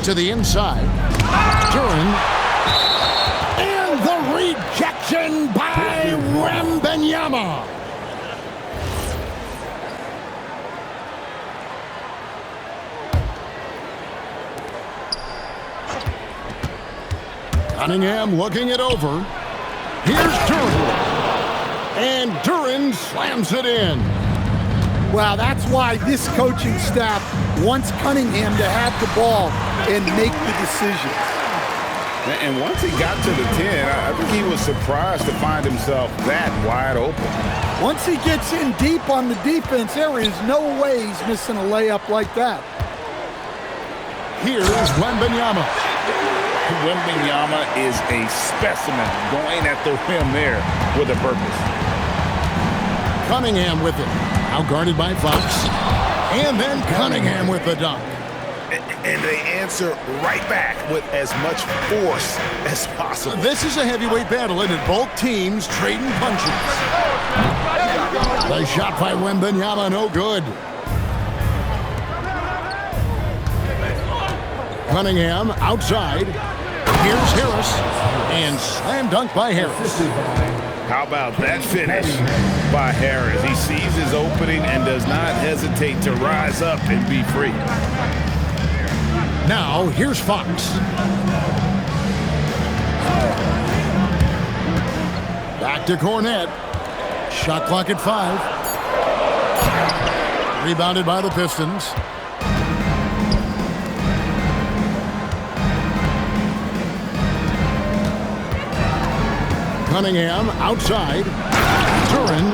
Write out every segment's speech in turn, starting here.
To the inside. Duran. And the rejection by Wembanyama. Cunningham looking it over. Here's Duran. And Duran slams it in. Wow, that's why this coaching staff wants Cunningham to have the ball and make the decisions. And once he got to the 10, I think he was surprised to find himself that wide open. Once he gets in deep on the defense, there is no way he's missing a layup like that. Here's Wembanyama. Wembanyama is a specimen going at the rim there with a purpose. Cunningham with it. Now guarded by Fox. And then Cunningham with the dunk. And they answer right back with as much force as possible. This is a heavyweight battle, and both teams trading punches. The shot by Wembanyama, no good. Cunningham outside. Here's Harris. And slam dunk by Harris. How about that finish by Harris? He sees his opening and does not hesitate to rise up and be free. Now, here's Fox. Back to Cornette. Shot clock at 5. Rebounded by the Pistons. Cunningham outside. Duran.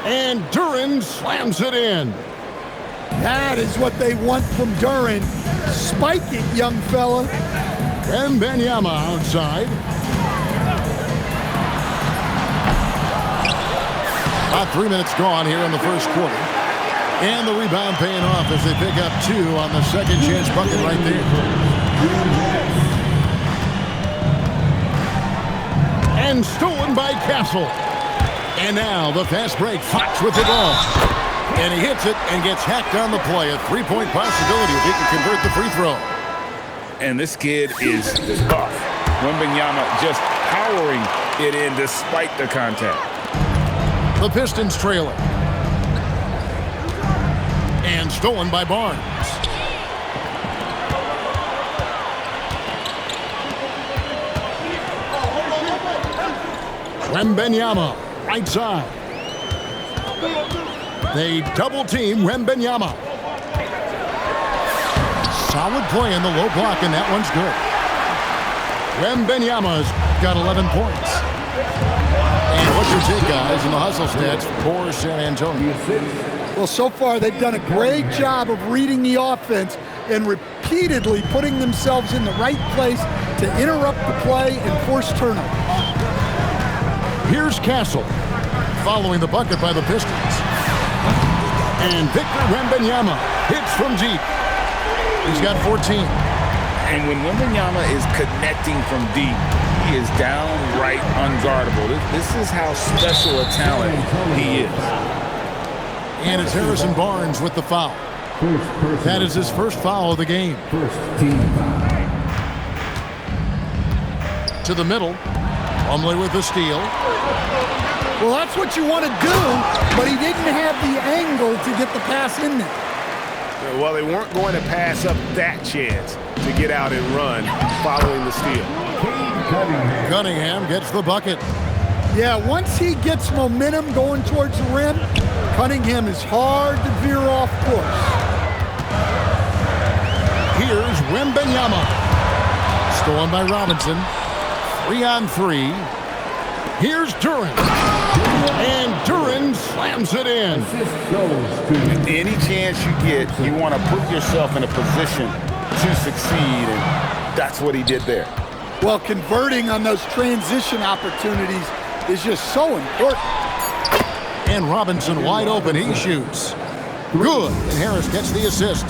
And Duran slams it in. That is what they want from Duran. Spike it, young fella. Wembanyama outside. About 3 minutes gone here in the first quarter. And the rebound paying off as they pick up 2 on the second chance bucket right there. And stolen by Castle. And now the fast break. Fox with the ball. And he hits it and gets hacked on the play. A three-point possibility if he can convert the free throw. And this kid is tough. Wembanyama just powering it in despite the contact. The Pistons trailing. And stolen by Barnes. Wembanyama, right side. They double team Wembanyama. Solid play in the low block, and that one's good. Wembanyama's got 11 points. And what's your take, guys, in the hustle stats for San Antonio? Well, so far they've done a great job of reading the offense and repeatedly putting themselves in the right place to interrupt the play and force turnovers. Here's Castle, following the bucket by the Pistons. And Victor Wembanyama hits from deep. He's got 14. And when Wembanyama is connecting from deep, he is downright unguardable. This is how special a talent he is. And it's Harrison Barnes with the foul. That is his first foul of the game. To the middle. Plumlee with the steal. Well, that's what you want to do, but he didn't have the angle to get the pass in there. Well, they weren't going to pass up that chance to get out and run following the steal. Cunningham gets the bucket. Yeah, once he gets momentum going towards the rim, Cunningham is hard to veer off course. Here's Wembanyama. Stolen by Robinson. 3-on-3. Here's Duran. And Duran slams it in. Any chance you get, you want to put yourself in a position to succeed, and that's what he did there. Well, converting on those transition opportunities is just so important. And Robinson wide open. He shoots. Good. And Harris gets the assist.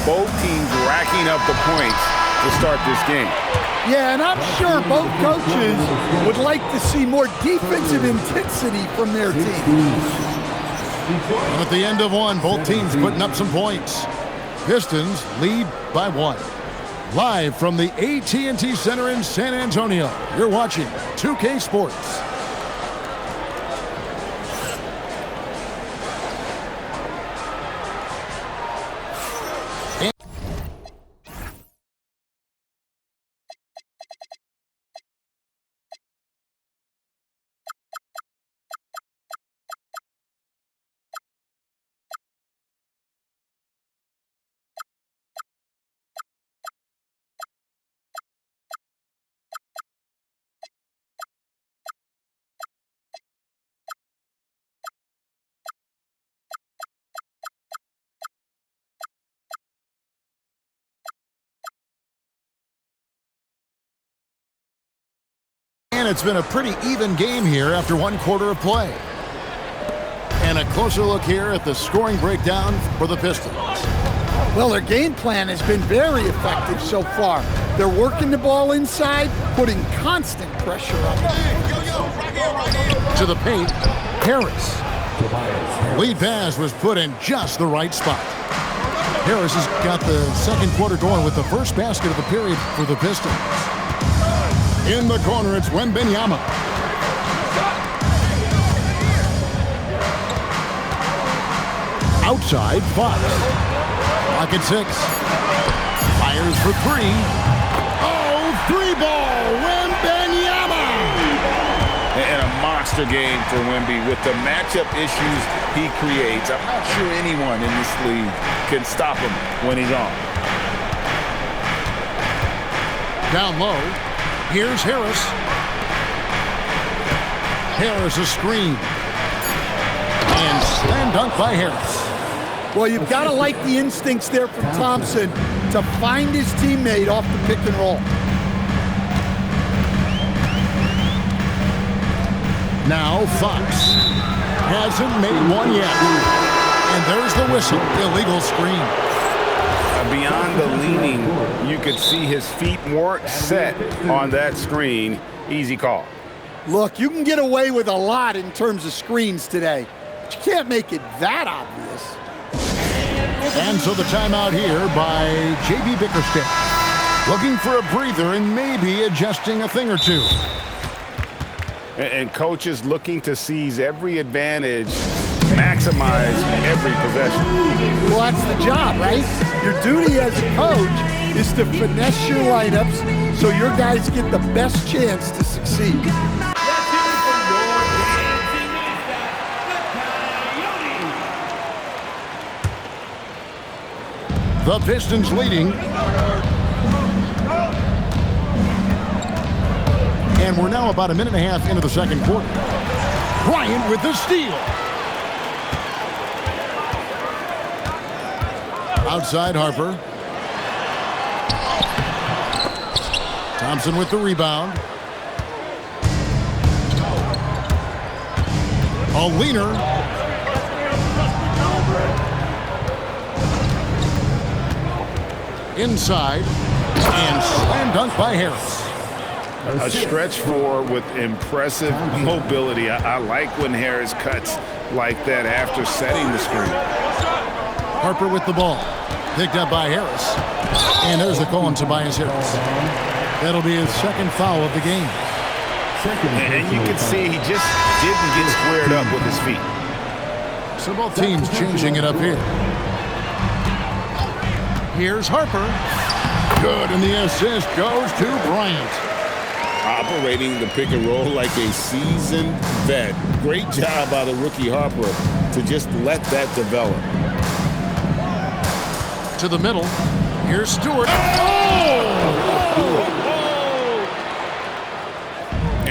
Both teams racking up the points to start this game. Yeah, and I'm sure both coaches would like to see more defensive intensity from their team. And at the end of one, both teams putting up some points. Pistons lead by 1. Live from the AT&T Center in San Antonio, you're watching 2K Sports. And it's been a pretty even game here after 1 quarter of play. And a closer look here at the scoring breakdown for the Pistons. Well, their game plan has been very effective so far. They're working the ball inside, putting constant pressure on them. To the paint, Harris. Lead pass was put in just the right spot. Harris has got the second quarter going with the first basket of the period for the Pistons. In the corner, it's Wembanyama. Outside, Fox. Clock at 6. Fires for 3. Oh, 3-ball, Wembanyama! And a monster game for Wemby with the matchup issues he creates. I'm not sure anyone in this league can stop him when he's on. Down low. Here's Harris. Harris a screen. And slam dunk by Harris. Well, you've got to like the instincts there from Thompson to find his teammate off the pick and roll. Now Fox hasn't made one yet. And there's the whistle. Illegal screen. Beyond the leaning, you could see his feet weren't set on that screen. Easy call. Look, you can get away with a lot in terms of screens today, but you can't make it that obvious. And so the timeout here by J.B. Bickerstaff. Looking for a breather and maybe adjusting a thing or two. And coaches looking to seize every advantage, maximize every possession. Well, that's the job, right? Your duty as a coach is to finesse your lineups so your guys get the best chance to succeed. The Pistons leading. And we're now about a minute and a half into the second quarter. Bryant with the steal. Outside Harper. Thompson with the rebound. A leaner. Inside. And slam dunk by Harris. A stretch four with impressive mobility. I like when Harris cuts like that after setting the screen. Harper with the ball. Picked up by Harris. And there's the call on Tobias Harris. That'll be his second foul of the game. And you can see he just didn't get squared up with his feet. So both teams changing it up here. Here's Harper. Good, and the assist goes to Bryant. Operating the pick and roll like a seasoned vet. Great job by the rookie Harper to just let that develop. To the middle. Here's Stewart.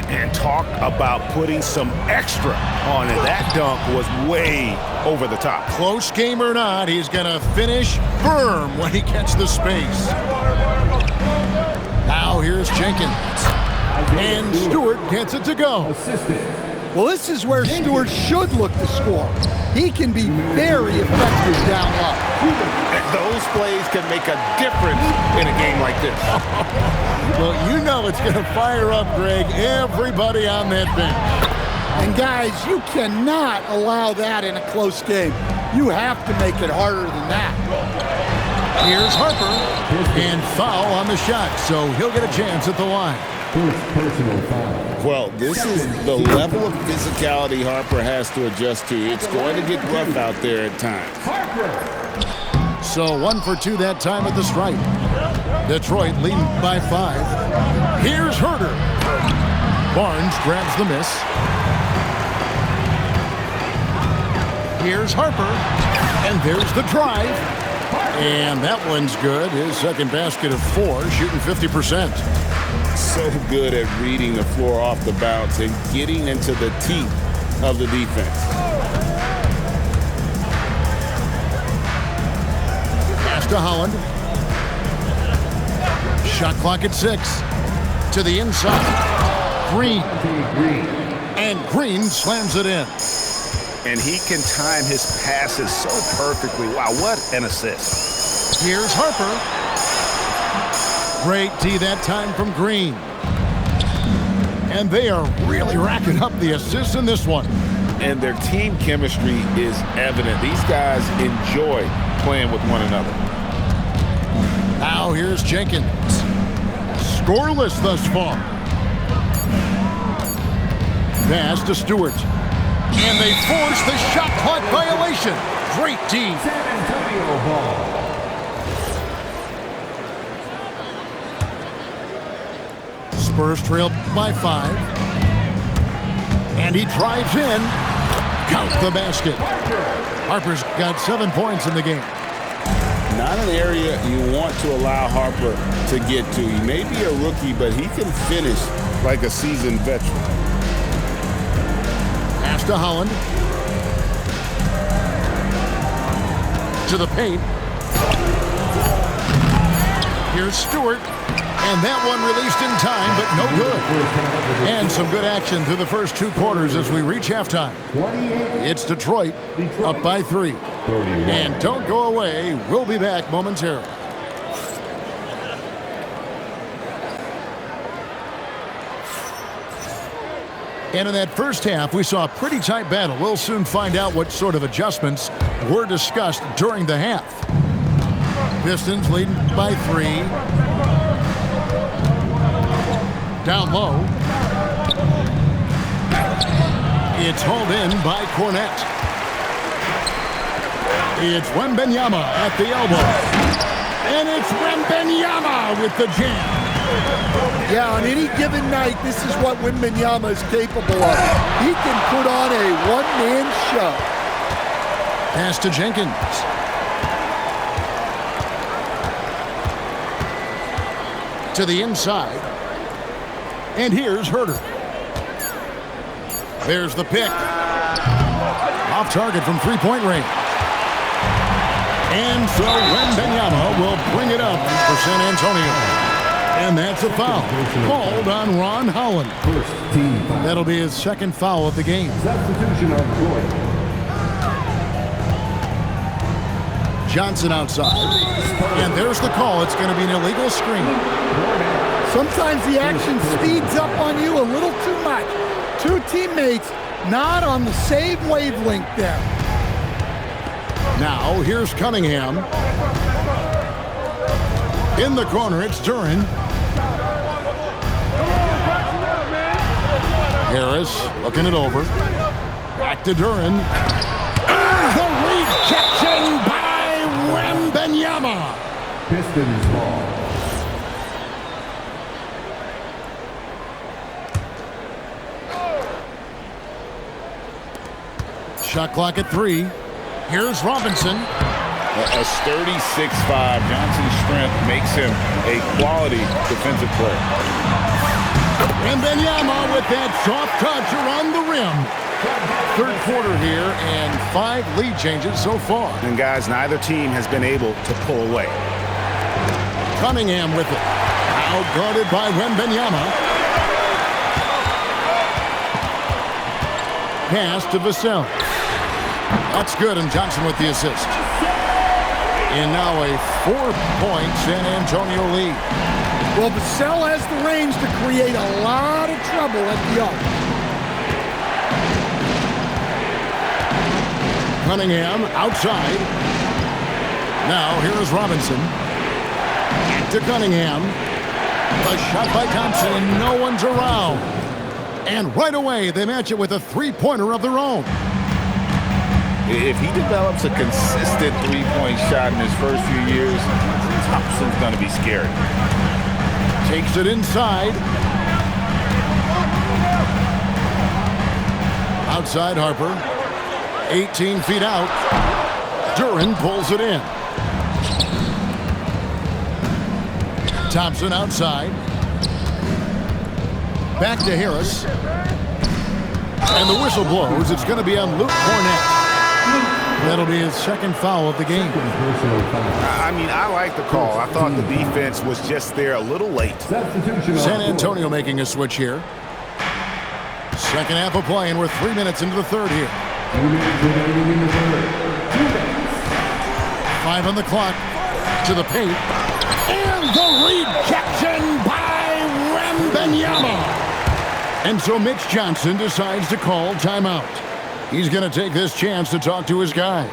And talk about putting some extra on it. That dunk was way over the top. Close game or not, he's going to finish firm when he gets the space. Now here's Jenkins. And Stewart gets it to go. Well, this is where Stewart should look to score. He can be very effective down low. Those plays can make a difference in a game like this. Well, you know it's going to fire up, Greg, everybody on that bench. And guys, you cannot allow that in a close game. You have to make it harder than that. Here's Harper, and foul on the shot, so he'll get a chance at the line. Personal foul. Well, this is the level of physicality Harper has to adjust to. It's going to get rough out there at times. So 1 for 2 that time at the stripe. Detroit leading by 5. Here's Herter. Barnes grabs the miss. Here's Harper, and there's the drive. And that one's good. His second basket of 4, shooting 50%. So good at reading the floor off the bounce and getting into the teeth of the defense. Pass to Holland. Shot clock at 6. To the inside. Green. And Green slams it in. And he can time his passes so perfectly. Wow, what an assist. Here's Harper. Great D that time from Green. And they are really racking up the assists in this one. And their team chemistry is evident. These guys enjoy playing with one another. Now here's Jenkins. Scoreless thus far. Pass to Stewart. And they force the shot clock violation. Great D. San Antonio ball. Spurs trail by 5. And he drives in. Count the basket. Harper's got 7 points in the game. Not an area you want to allow Harper to get to. He may be a rookie, but he can finish like a seasoned veteran. Pass to Holland. To the paint. Here's Stewart. And that one released in time, but no good. And some good action through the first 2 quarters as we reach halftime. It's Detroit up by 3. And don't go away. We'll be back momentarily. And in that first half, we saw a pretty tight battle. We'll soon find out what sort of adjustments were discussed during the half. Pistons leading by 3. Down low. It's hauled in by Cornette. It's Wembanyama at the elbow. And it's Wembanyama with the jam. Yeah, on any given night, this is what Wembanyama is capable of. He can put on a one-man show. Pass to Jenkins. To the inside. And here's Herter. There's the pick. Off target from 3-point range. And so Wembanyama will bring it up for San Antonio. And that's a foul called on Ron Holland. That'll be his second foul of the game. Substitution on court. Johnson outside. And there's the call. It's going to be an illegal screen. Sometimes the action speeds up on you a little too much. 2 teammates not on the same wavelength there. Now, here's Cunningham. In the corner, it's Duran. Harris looking it over. Back to Duran. The rejection by Wembanyama. Pistons ball. Shot clock at 3. Here's Robinson. A sturdy 6'5". Johnson's strength makes him a quality defensive player. Wembanyama with that soft touch around the rim. Third quarter here and 5 lead changes so far. And guys, neither team has been able to pull away. Cunningham with it. Now guarded by Wembanyama. Pass to Vassell. That's good, and Johnson with the assist. And now a 4-point San Antonio lead. Well, Vassell has the range to create a lot of trouble at the arc. Cunningham outside. Now here is Robinson. To Cunningham. A shot by Thompson, and no one's around. And right away, they match it with a three-pointer of their own. If he develops a consistent three-point shot in his first few years, Thompson's going to be scary. Takes it inside. Outside Harper. 18 feet out. Duran pulls it in. Thompson outside. Back to Harris. And the whistle blows. It's going to be on Luke Cornett. That'll be his second foul of the game. I mean, I like the call. I thought the defense was just there a little late. San Antonio making a switch here. Second half of play, and we're 3 minutes into the third here. 5 on the clock. To the paint. And the rejection by Wembanyama. And so Mitch Johnson decides to call timeout. He's going to take this chance to talk to his guys.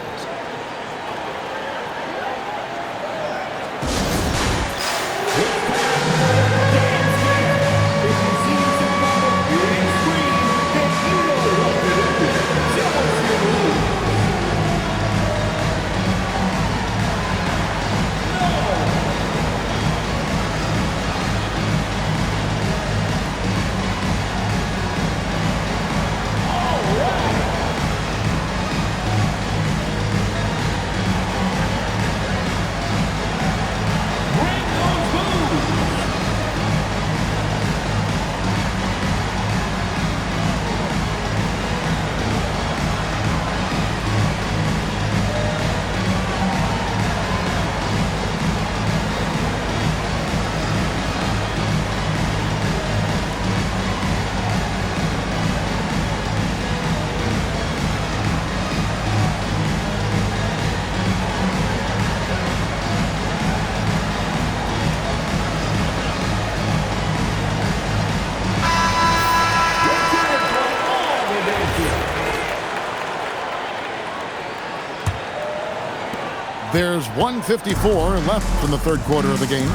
There's 1:54 left in the third quarter of the game.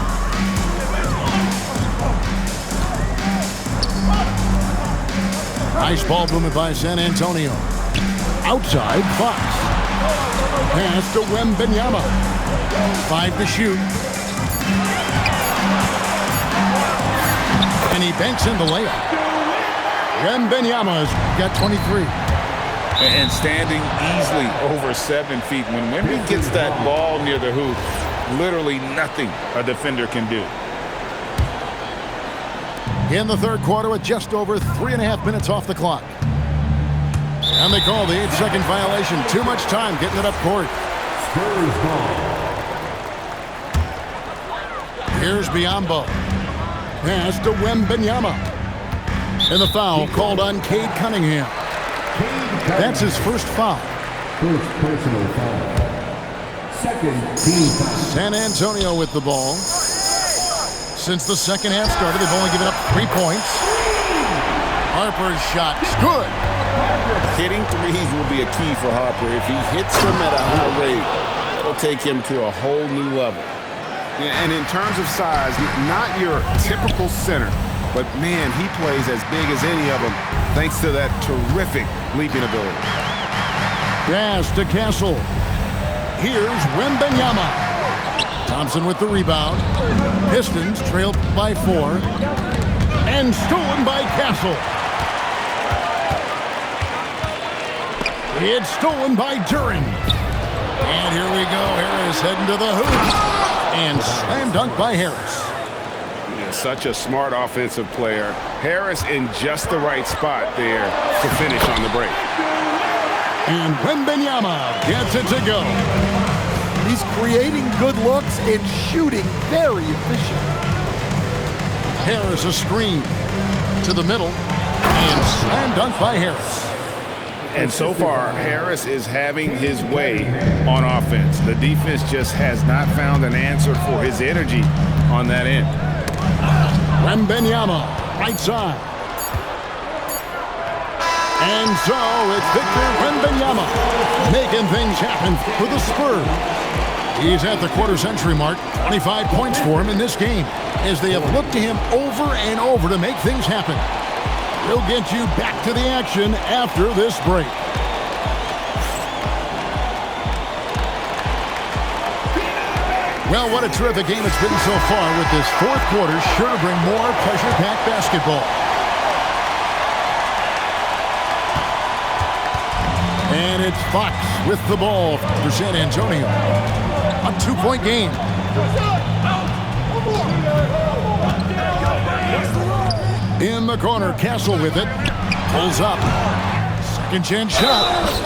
Nice ball movement by San Antonio. Outside, Fox. Pass to Wembanyama. 5 to shoot. And he banks in the layup. Wembanyama's got 23. And standing easily over 7 feet. When Wemby gets that ball near the hoop, literally nothing a defender can do. In the third quarter with just over 3.5 minutes off the clock. And they call the 8-second violation. Too much time getting it up court. Spurs ball. Here's Biyombo. Pass to Wembanyama. And the foul called on Cade Cunningham. That's his first foul. First personal foul. Second team foul. San Antonio with the ball. Since the second half started, they've only given up 3 points. Harper's shot is good. Hitting threes will be a key for Harper. If he hits them at a high rate, it'll take him to a whole new level. Yeah, and in terms of size, not your typical center, but man, he plays as big as any of them thanks to that terrific leaping ability. Pass to Castle. Here's Wembanyama. Thompson with the rebound. Pistons trailed by 4. And stolen by Castle. It's stolen by Duran. And here we go. Harris heading to the hoop. And slam dunk by Harris. Yeah, such a smart offensive player. Harris in just the right spot there to finish on the break. And Wembanyama gets it to go. He's creating good looks and shooting very efficient. Harris a screen to the middle. And slam dunk by Harris. And so far, Harris is having his way on offense. The defense just has not found an answer for his energy on that end. Wembanyama, right side. And so it's Victor Wembanyama making things happen for the Spurs. He's at the quarter century mark. 25 points for him in this game as they have looked to him over and over to make things happen. We'll get you back to the action after this break. Well, what a terrific game it's been so far, with this fourth quarter sure to bring more pressure-packed basketball. And it's Fox with the ball for San Antonio. A 2-point game. In the corner, Castle with it. Pulls up. Second chance shot.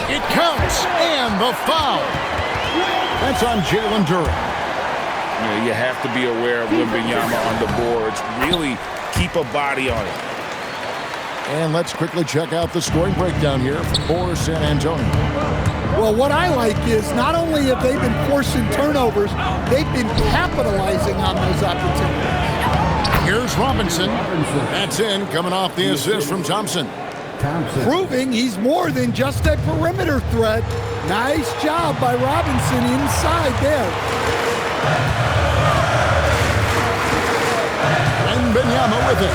It counts. And the foul. That's on Jalen Duren. You have to be aware of Wembanyama on the boards. Really keep a body on it. And let's quickly check out the scoring breakdown here for San Antonio. Well, what I like is not only have they been forcing turnovers, they've been capitalizing on those opportunities. Here's Robinson. That's in, coming off the assist from Thompson. Proving he's more than just a perimeter threat. Nice job by Robinson inside there. Wembanyama with it.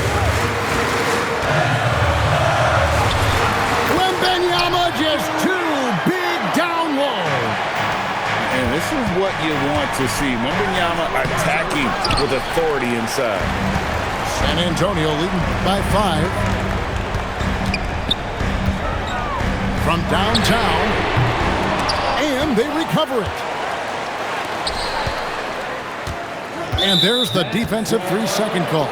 Wembanyama just too big down low. And this is what you want to see. Wembanyama attacking with authority inside. San Antonio leading by 5. From downtown. And they recover it. And there's the defensive 3-second call.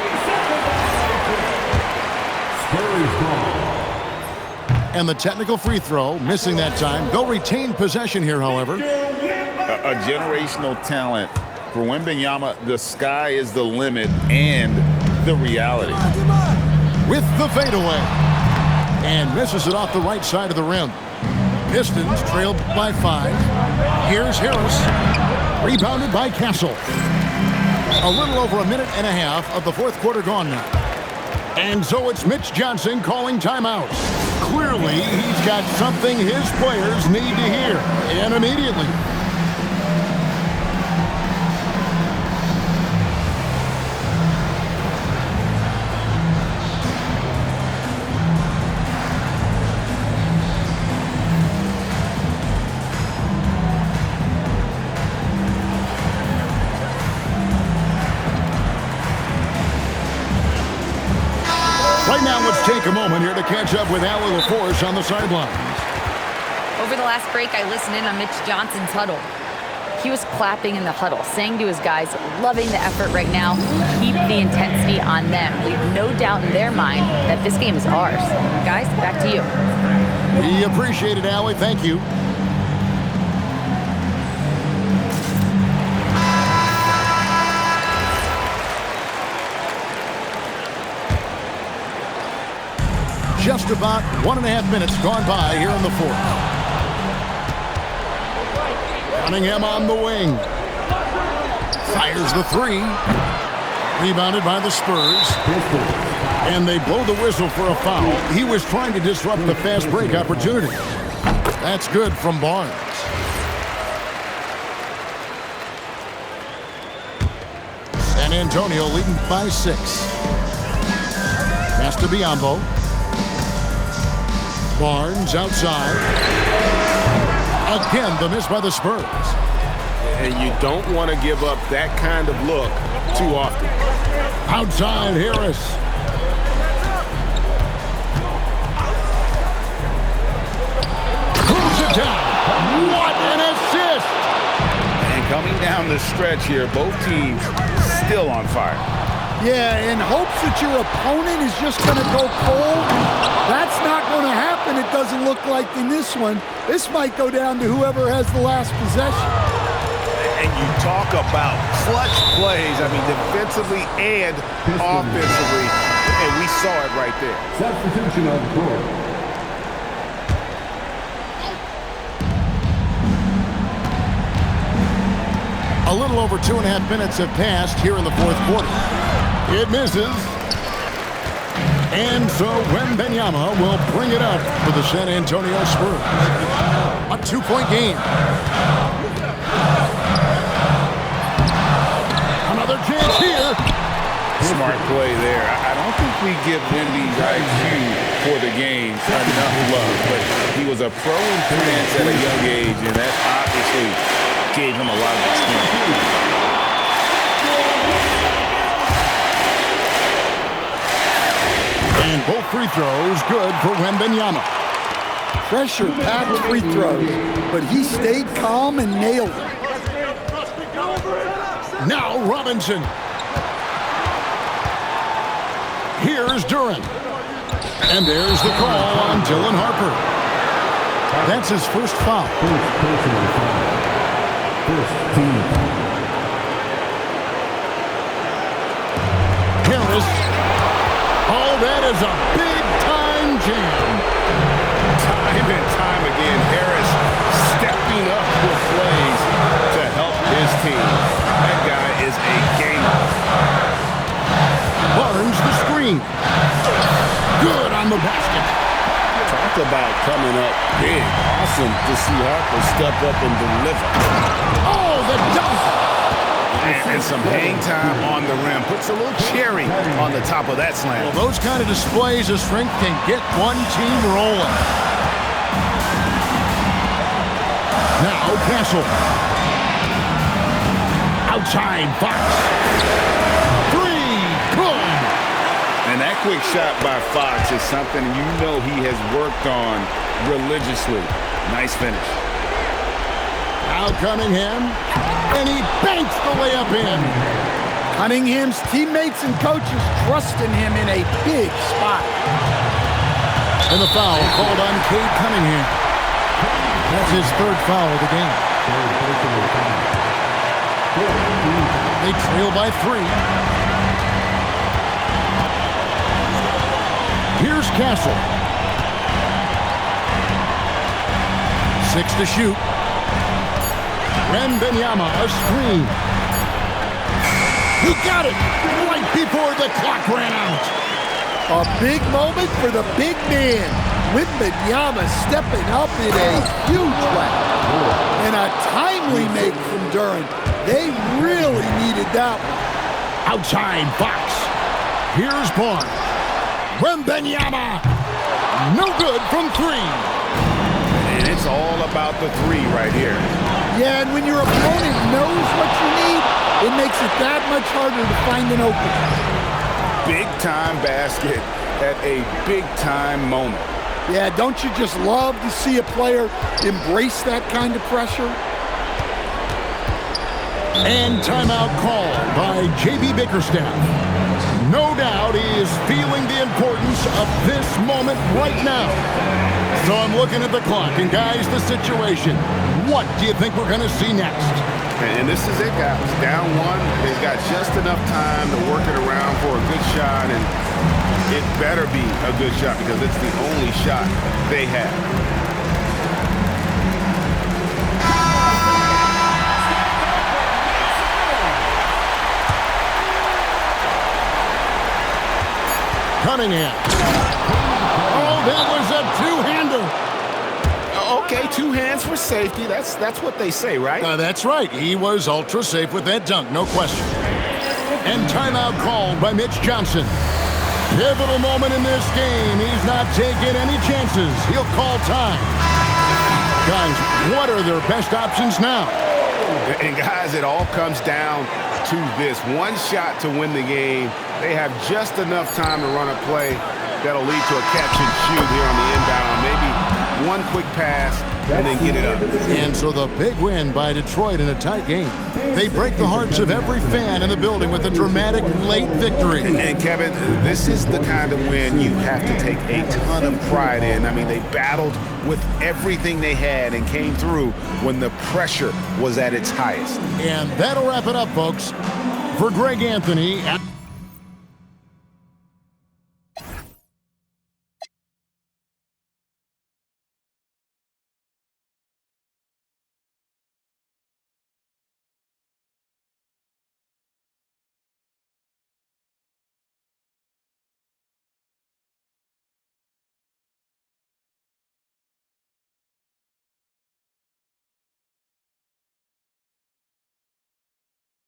And the technical free throw, missing that time. They'll retain possession here, however. A generational talent. For Wembanyama, the sky is the limit and the reality. With the fadeaway. And misses it off the right side of the rim. Pistons trailed by 5. Here's Harris. Rebounded by Castle. A little over a minute and a half of the fourth quarter gone now. And so it's Mitch Johnson calling timeouts. Clearly, he's got something his players need to hear, and immediately. Right now, let's take a moment here to catch up with Allie LaForce on the sidelines. Over the last break, I listened in on Mitch Johnson's huddle. He was clapping in the huddle, saying to his guys, loving the effort right now, keep the intensity on them. Leave no doubt in their mind that this game is ours. Guys, back to you. We appreciate it, Allie. Thank you. Just about 1.5 minutes gone by here in the fourth. Cunningham on the wing. Fires the 3. Rebounded by the Spurs. And they blow the whistle for a foul. He was trying to disrupt the fast break opportunity. That's good from Barnes. San Antonio leading by 6. Pass to Biyombo. Barnes outside. Again, the miss by the Spurs. And you don't want to give up that kind of look too often. Outside, Harris. Pulls it down. What an assist! And coming down the stretch here, both teams still on fire. Yeah, in hopes that your opponent is just going to go cold. That's not going to happen, it doesn't look like in this one. This might go down to whoever has the last possession. And you talk about clutch plays, I mean, defensively and offensively, and we saw it right there. Substitution on the court. A little over 2.5 minutes have passed here in the fourth quarter. It misses. And so Wembanyama will bring it up for the San Antonio Spurs. A 2-point game. chance here. Smart play there. I don't think we give Wemby's IQ for the game enough love, but he was a pro in finance at a young age, and that obviously gave him a lot of experience. And both free throws good for Wembanyama. Pressure-packed free throws, but he stayed calm and nailed it. Now Robinson. Here's Duran. And there's the call on Dylan Harper. That's his first foul. First personal foul. First team foul. Harris. Oh, that is a big-time jam. Time and time again, Harris stepping up with plays to help his team. That guy is a gamer. Barnes the screen. Good on the basket. Talk about coming up big. Awesome to see Harper step up and deliver. Oh, the dunk. And some hang time on the rim. Puts a little cherry on the top of that slam. Well, those kind of displays of strength can get one team rolling. Now Castle. Outside Fox. Three. Good. And that quick shot by Fox is something you know he has worked on religiously. Nice finish. Now Cunningham. And he banks the layup in. Cunningham's teammates and coaches trusting him in a big spot. And the foul called on Cade Cunningham. That's his third foul of the game. They trail by 3. Here's Castle. 6 to shoot. Wembanyama, a screen. He got it right before the clock ran out. A big moment for the big man. Wembanyama stepping up in a huge way. And a timely make from Duran. They really needed that one. Outside Fox. Here's Barnes. Wembanyama. No good from 3. And it's all about the 3 right here. Yeah, and when your opponent knows what you need, it makes it that much harder to find an opening. Big-time basket at a big-time moment. Yeah, don't you just love to see a player embrace that kind of pressure? And timeout called by J.B. Bickerstaff. No doubt he is feeling the importance of this moment right now. So I'm looking at the clock, and guys, the situation. What do you think we're going to see next? And this is it, guys. Down 1. They've got just enough time to work it around for a good shot, and it better be a good shot because it's the only shot they have. Cunningham. Oh, that was a two-hander. Okay, 2 hands for safety. That's what they say, right? That's right. He was ultra safe with that dunk, no question. And timeout called by Mitch Johnson. Pivotal moment in this game. He's not taking any chances. He'll call time. Guys, what are their best options now? And guys, it all comes down to this. One shot to win the game. They have just enough time to run a play that'll lead to a catch and shoot here on the inbound. Maybe one quick pass and then get it up. And so the big win by Detroit in a tight game. They break the hearts of every fan in the building with a dramatic late victory. And Kevin, this is the kind of win you have to take a ton of pride in. I mean, they battled with everything they had and came through when the pressure was at its highest. And that'll wrap it up, folks. For Greg Anthony.